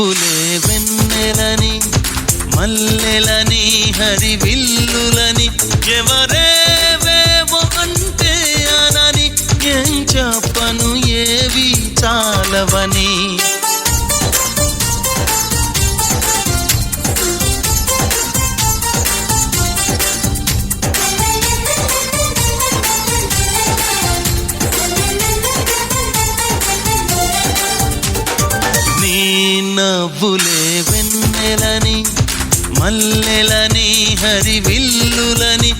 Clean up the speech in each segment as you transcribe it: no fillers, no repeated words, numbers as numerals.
నవ్వులే వెన్నెలని మల్లెలని హరివిల్లులని ఎవరేవేవో అంటే అనని ఏం చెప్పను ఏవి చాలవని నవ్వులే వెన్నెలని మల్లెలని హరివిల్లులని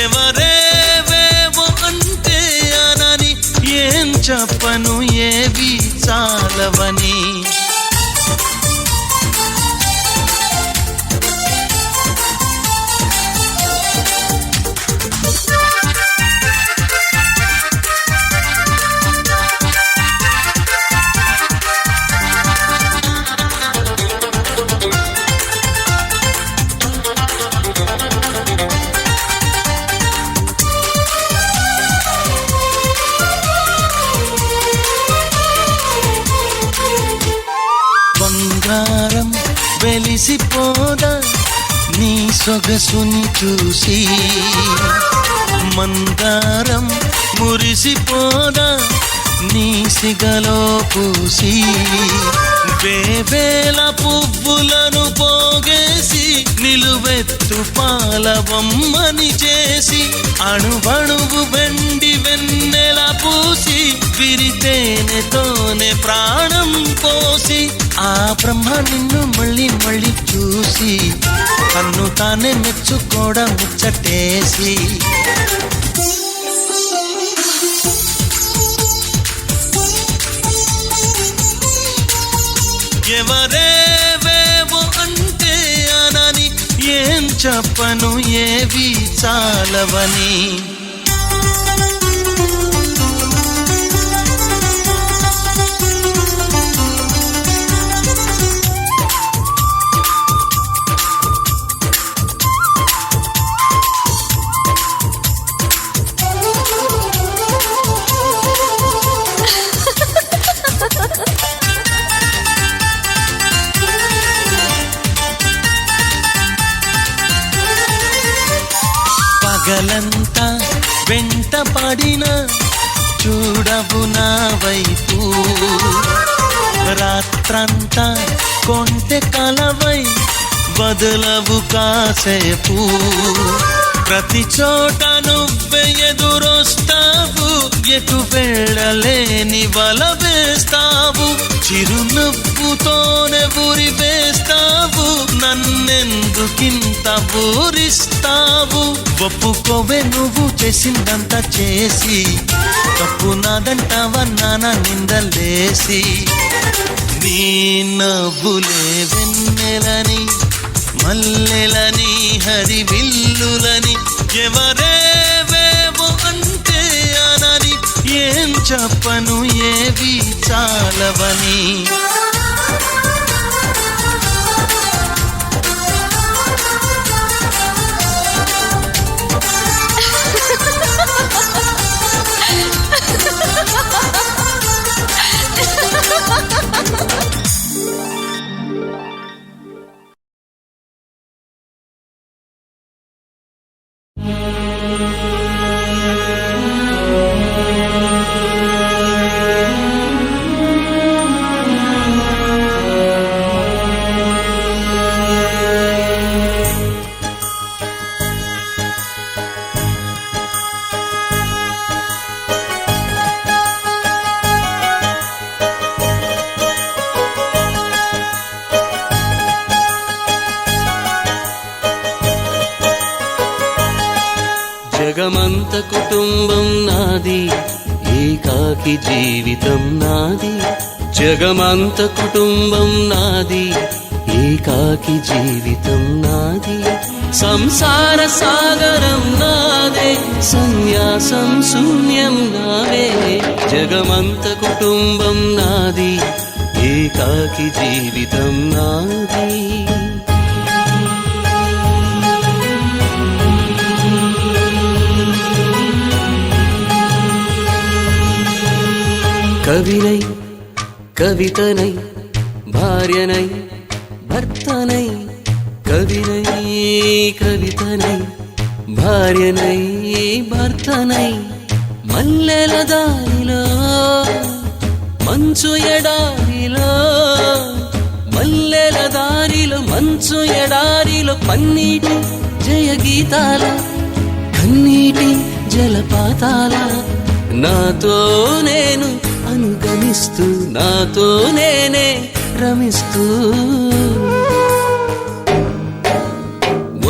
ఎవరేవేవో అంటే అనని ఏం చెప్పను ఏవి చాలవని బంగారం వెలిసిపోదా నీ సొగసుని చూసి మందారం మురిసిపోదా నీ సిగలో పూసి వేవేల పువ్వులను పోగేసి నిలువెత్తు పాలబొమ్మని చేసి అణువణువు వెండి వెన్నెల పూసి విరితేనెతోనే ప్రాణం పోసి ఆ బ్రహ్మ నిన్ను మళ్ళీ మళ్ళీ చూసి తన్ను తానే మెచ్చుకోవడం ముచ్చటేసి ఎవరేవేవో అంటే అనని ఏం చెప్పను ఏవి చాలవని పగలంతా వెంట పడిన చూడవు నా వైపు రాత్రంతా కొంటె కలవై వదలవు కాసేపు ప్రతి చోట నువ్వే ఎదురొస్తావు ఎటు వెళ్ళలేని వల వేస్తావు చిరునవ్వుతోనే ఊరి వేస్తావు నన్నెందుకింత ఊరిస్తావు ఒప్పుకోవే నువ్వు చేసిందంతా చేసి తప్పు నాదంటావా నాన్న నిందలేసి నీ నవ్వులే వెన్నెలని మల్లెలని హరివిల్లులని ఎవరేవేవో అంటే అనని ఏం చెప్పను ఏవి చాలవని జగమంత కుటుంబం నాది ఏకాకి జీవితం నాది జగమంత కుటుంబం నాది ఏకాకి జీవితం నాది సంసార సాగరం నాదే సన్యాసం శూన్యం నావే జగమంత కుటుంబం నాది ఏకాకి జీవితం నాది కవినై కవితనై భార్యనై భర్తనై కవినై కవితనై భార్యనై భర్తనై మల్లెల దారిలో మంచు ఎడారిలో మల్లెల దారిలో మంచు ఎడారిలో పన్నీటి జయగీతాల కన్నీటి జలపాతాల నాతో నేను అనుగమిస్తూ నాతో నేనే రమిస్తూ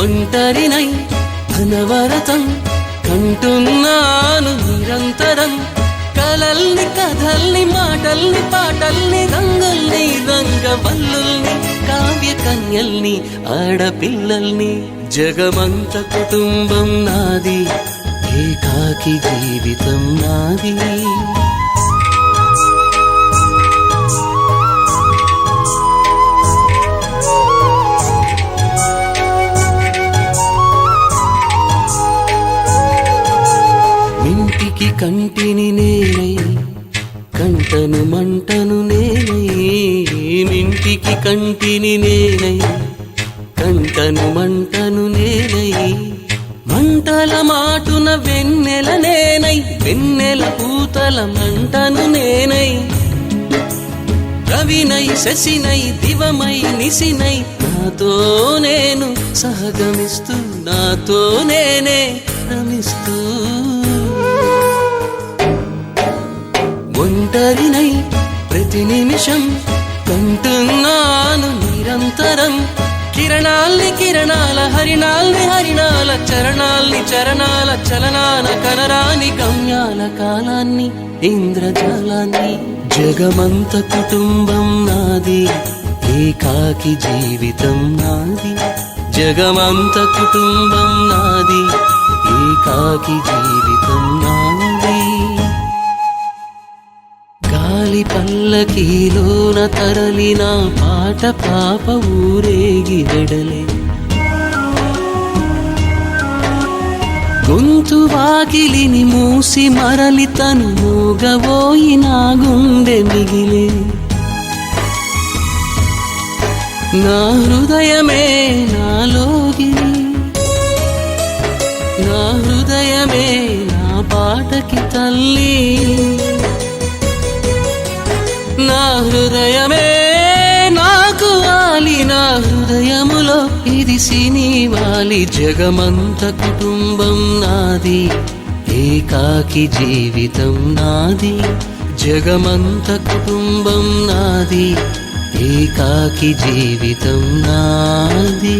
ఒంటరినై అనవరతం కంటున్నాను నిరంతరం కలల్ని కథల్ని మాటల్ని పాటల్ని రంగుల్ని రంగవల్లుల్ని కావ్య కన్యల్ని ఆడపిల్లల్ని జగమంత కుటుంబం నాది ఏకాకి జీవితం నాది ఇంటికి కంటిని నేనై కంటను మంటను నేనై ఇంటికి కంటిని నేనై కంటను మంటను నేనై మంటల మాటున వెన్నెల నేనై వెన్నెల పూతల మంటను నేనై రవినై శశినై దివమై నిశినై నాతో నేను సహగమిస్తూ నాతో నేనే రమిస్తూ ఒంటరినై ప్రతి నిమిషం కంటున్నాను నిరంతరం కిరణాల్ని కిరణాల హరిణాల్ని హరిణాల చరణాల్ని చరణాల చలనాల కనరాని గమ్యాల కాలాన్ని ఇంద్రజాలాన్ని జగమంత కుటుంబం నాది ఏకాకి జీవితం నాది జగమంత కుటుంబం నాది ఏకాకి జీవితం నాది గాలి పల్లకీలోన తరలిన పాట పాప ఊరేగి వెడలే గొంతు వాకిలిని మూసి మరలి తను మూగబోయి నా గుండె మిగిలే నా హృదయమే నాలోగిలి నా హృదయమే నా పాటకి తల్లి నా హృదయమే నాకు వాలి నా హృదయములో ఇది సినివాలి జగమంత కుటుంబం నాది ఏకాకి జీవితం నాది జగమంత కుటుంబం నాది ఏకాకి జీవితం నాది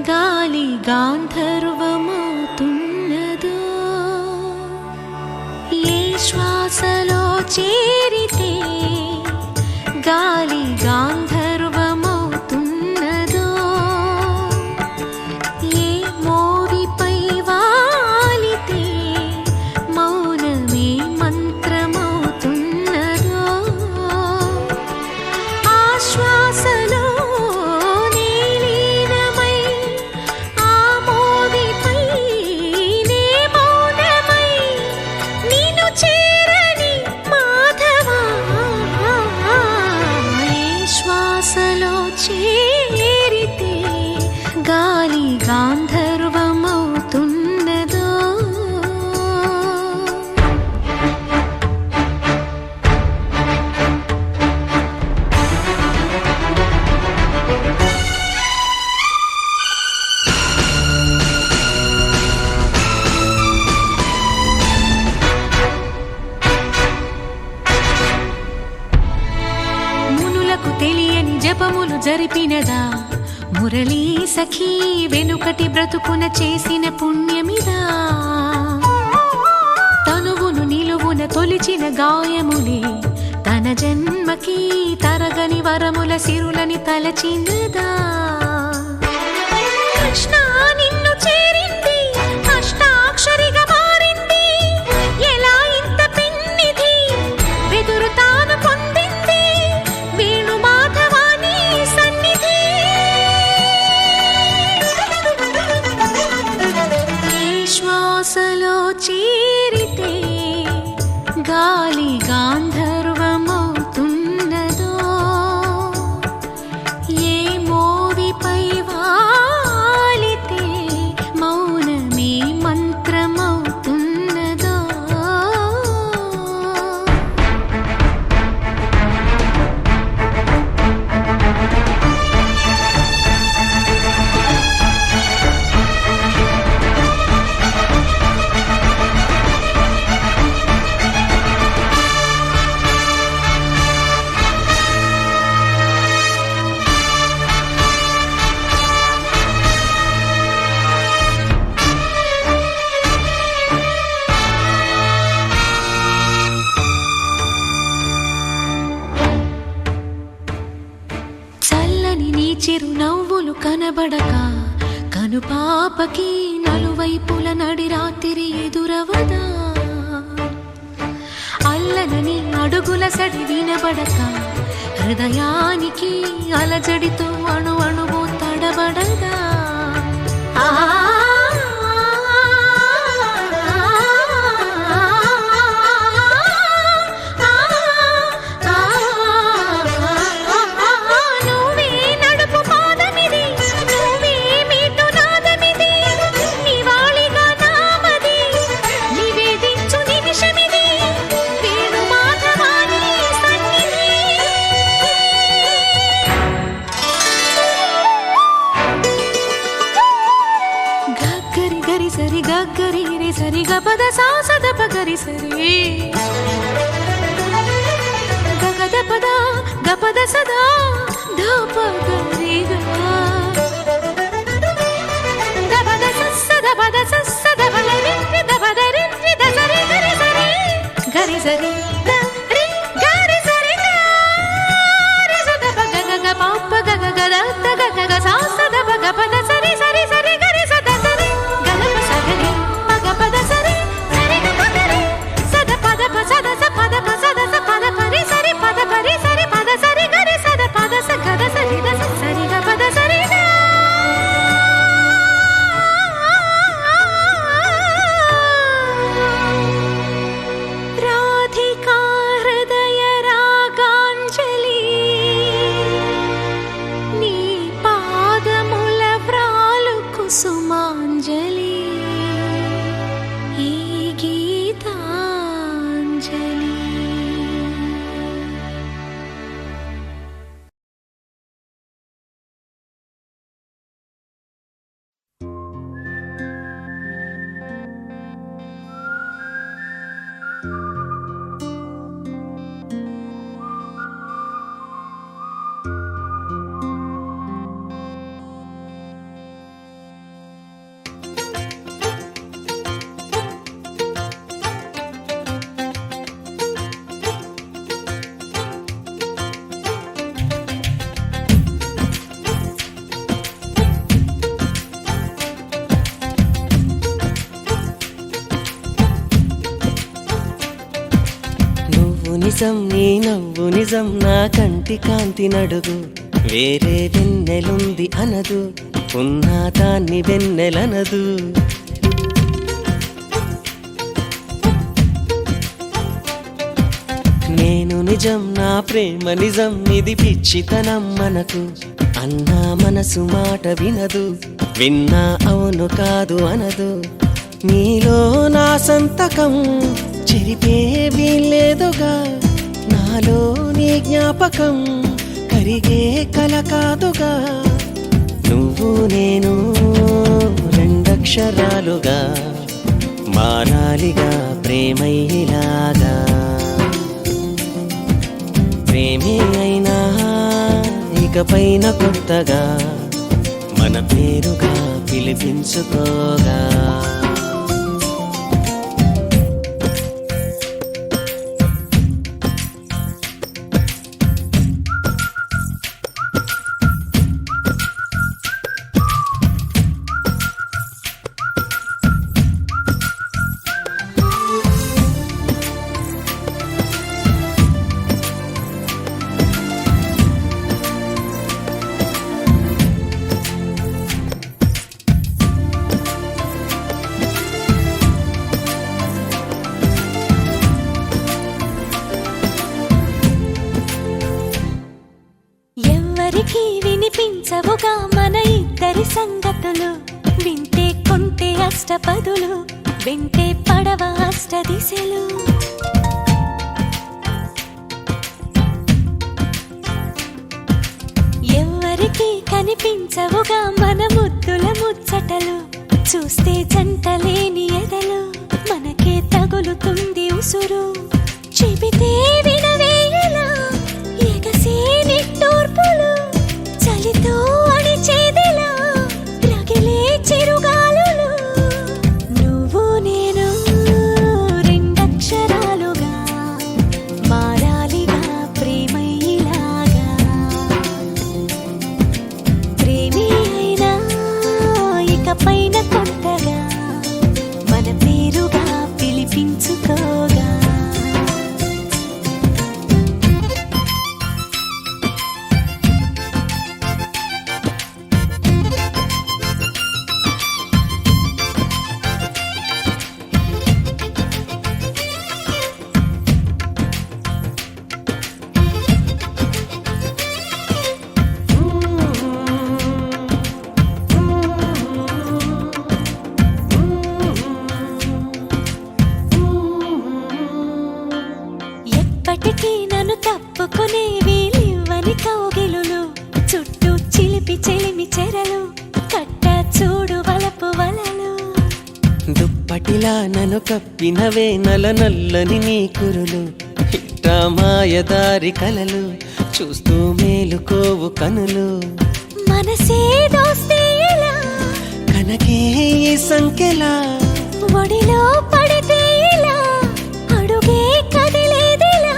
గాలి గాంధర్వమవుతున్నదో ఏ శ్వాసలో చేరితే గాలి గాంధర్వమవుతున్నదో ఏ మోవిపై వాలితే మౌనమే మంత్రమవుతున్నదో ఆ శ్వాసలో చేరితే గాలి గాంధర్వమవుతున్నదో మునులకు తెలియని జపములు జరిపినదా మురళీ సఖీ వెనుకటి బ్రతుకున చేసిన పుణ్యమిదా తనువును నిలువున తొలిచిన గాయములే తన జన్మకి తరగని వరముల సిరులని తలచినదా కృష్ణ నిన్ను చేరింది అష్టాక్షరిగా మారింది ఎలా ఇంత పెన్నిధి వెదురు తాను పొందింది వేణు మాధవాని సన్నిధి ఈ శ్వాసలో చేరితే గాలి గాంధర్వమవుతున్నదో ఏ మోవిపై వాలితే మౌనమే మంత్రమవుతున్నదో చల్లని నీ చిరునవ్వులు కనబడక కనుపాపకి నలువైపుల నడి రాత్రి ఎదురవదా అల్లనని అడుగుల సడి వినబడక హృదయానికి అలజడితో అణు అణువు తడబడదా నువ్వే నడుపు పాదమిది నువ్వే మీటు నాదమిది నివాళిగా నామది నివేదించు నిమిషమిది వేణు మాధవాని సన్నిధి గగ్గరి గరి సరి గగ్గరి రి సరి గపద సాసద పగరి సరి గగద పద గపద సదా ధప గరి గపద సస్సద పద సస్సద పద రి దపద రి దసరి గరి సరి గరి సరి రి గరి సరి గరి సద పగ గగ పాప గగ గద గగ గగ సాసద పగ పద సరి సరి సరి గరి సద సరి గగ సగరి పగ పద సరి సరి గగ గరి సద పద ప సద స పద ప సద స పద పరి సరి పద పరి సరి పద సరి గరి సద పద స గద సరి దస నిజం నీ నవ్వు నిజం నా కంటి కాంతి నడుగు వేరే వెన్నెలుంది అనదు ఉన్నా దాన్ని వెన్నెలనదు నేను నిజం నా ప్రేమ నిజం ఇది పిచ్చితనం మనకు అన్నా మనసు మాట వినదు విన్నా అవును కాదు అనదు నీలో నా సంతకం చెరిపే వీల్లేదుగా నాలో నీ జ్ఞాపకం కరిగే కల కాదుగా నువ్వు నేను రెండక్షరాలుగా మారాలిగా ప్రేమయ్యేలాగా ప్రేమే అయినా ఇకపైన కొత్తగా మన పేరుగా పిలిపించుకోగా ఎవరికి వినిపించవుగా మన ఇద్దరి సంగతులు వింటే కొంటే అష్టపదులు వింటే పడవ అష్ట దిశలు ఎవరికి కనిపించవుగా మన ముద్దుల ముచ్చటలు చూస్తే జంటలేని ఎదలు మనకే తగులుతుంది ఉసురు చెబితే వినవేయలా ఎగసే నిట్టూర్పులు చలితో అడిచేదిలా రగిలే చిరుగాలులు నువ్వు నేను రెండక్షరాలుగా మారాలిగా ప్రేమయ్యేలాగా ప్రేమే అయినా ఇకపైన కొత్తగా మన పేరుగా పిలిపించుకోగా ఎప్పటికీ నన్ను తప్పుకునే వీలివ్వని కౌగిలులు చుట్టూ చిలిపి చెలిమి చెరలు కట్ట చూడు వలపు వలలు దుప్పటిలా నన్ను కప్పినవే నల నల్లని నీ కురులు ఇట్టా మాయదారి కలలు చూస్తూ మేలుకోవు కనులు మనసే దోస్తే ఎలా కనకే ఈ సంఖ్యలా ఒడిలో పడితే ఇలా అడుగే కదిలేదిలా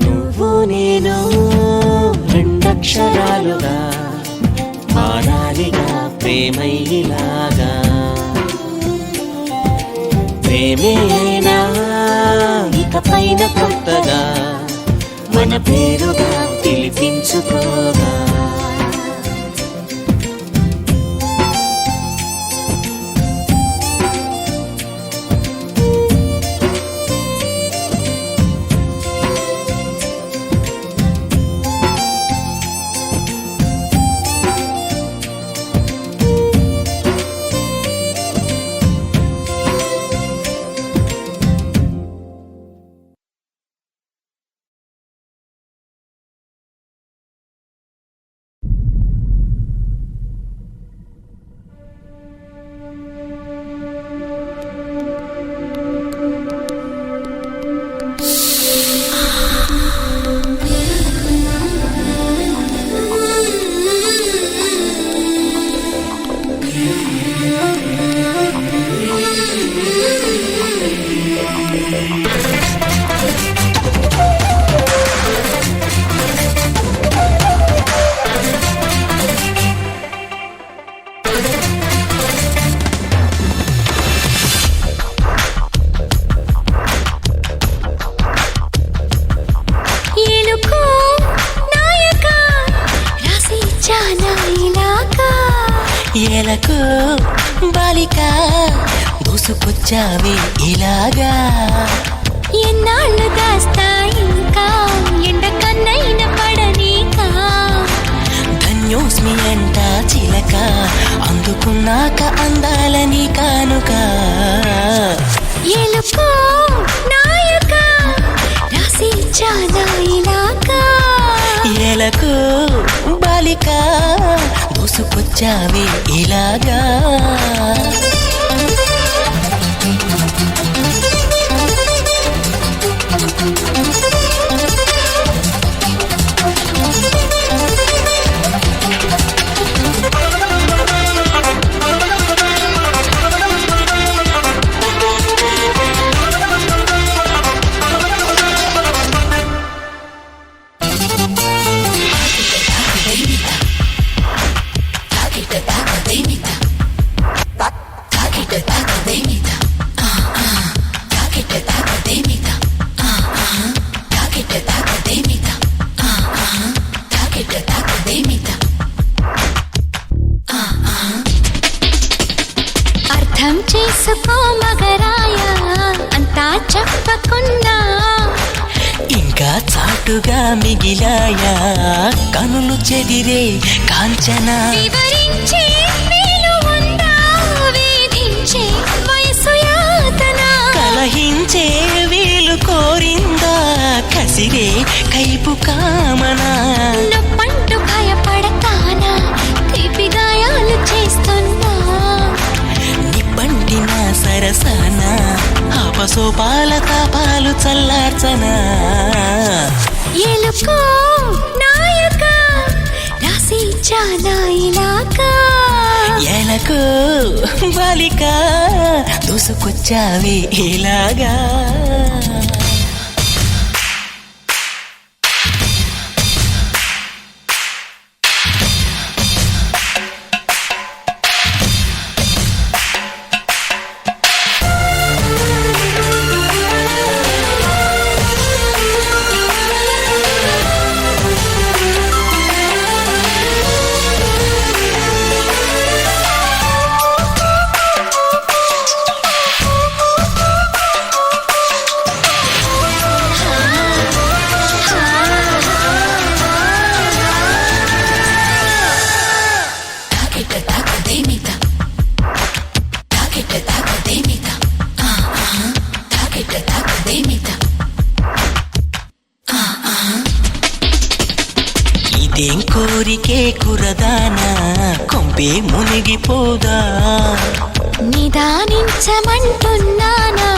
నువ్వు నేను రెండక్షరాలుగా మారాలిగా ప్రేమయ్యేలాగా ప్రేమే అయినా ఇకపైన కొత్తగా మన పేరుగా పిలిపించుకోగా ఎలకు బాలిక దూసుకొచ్చావే ఇలాగా ఎన్నాళ్ళు దాస్తా ఇంకా ఎండ కన్నైన పడనీకా ధన్యోస్మి అంట చిలక అందుకున్నాక అందాలని కానుక ఎలుకో నాయక రాసి చాలా ఇలాగా ఎలకు బాలిక దూసుకొచ్చావే ఇలాగా అర్థం చేసుకో మగరాయ అంతా చెప్పకున్నా ఇంకా చాటుగా మిగిలాయా కనులు చెదిరే కాంచన వివరించే వీలు ఉందా వేధించే వయసు యాతన కలహించే వీలు కోరిందా కసిరే కైపు కామన నొప్పంటూ భయపడతానా తీపి గాయాలు చేస్తున్నా నిప్పంటిన సరసన ఆపసోపాల తాపాలు చల్లార్చనా ఎలుకో నాయక రాసి చాలా ఇలాగా ఎలకు బాలిక దూసుకొచ్చావే ఇలాగా ఇదేం కోరికే కురదానా కొంపే మునిగిపోదా నిదానించమంటున్నానా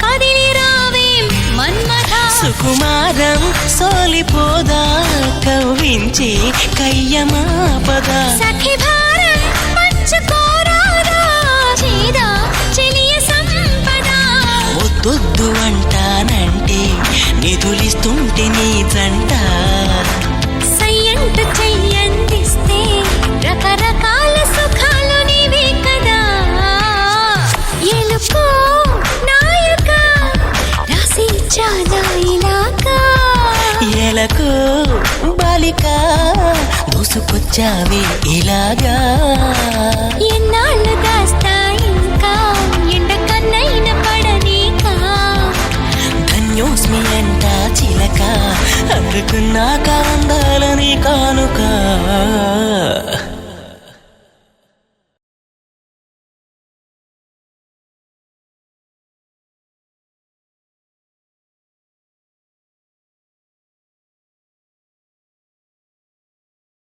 కదిలి రావేం మన్మథ సుకుమారం సోలిపోదా కవ్వించే కయ్యమాపదా సఖి భారం పంచుకోరాదా చేదా చెలియ సంపద వద్దొద్దు అంటానంటే నిధులిస్తుంటే నీ జంట సయ్యంటు చెయ్యందిస్తే రకరకాల సుఖాలు నీవే కదా ఎలుకో నాయక రాసి చాలా ఇలాగా ఎలకు బాలిక దూసుకొచ్చావే ఇలాగా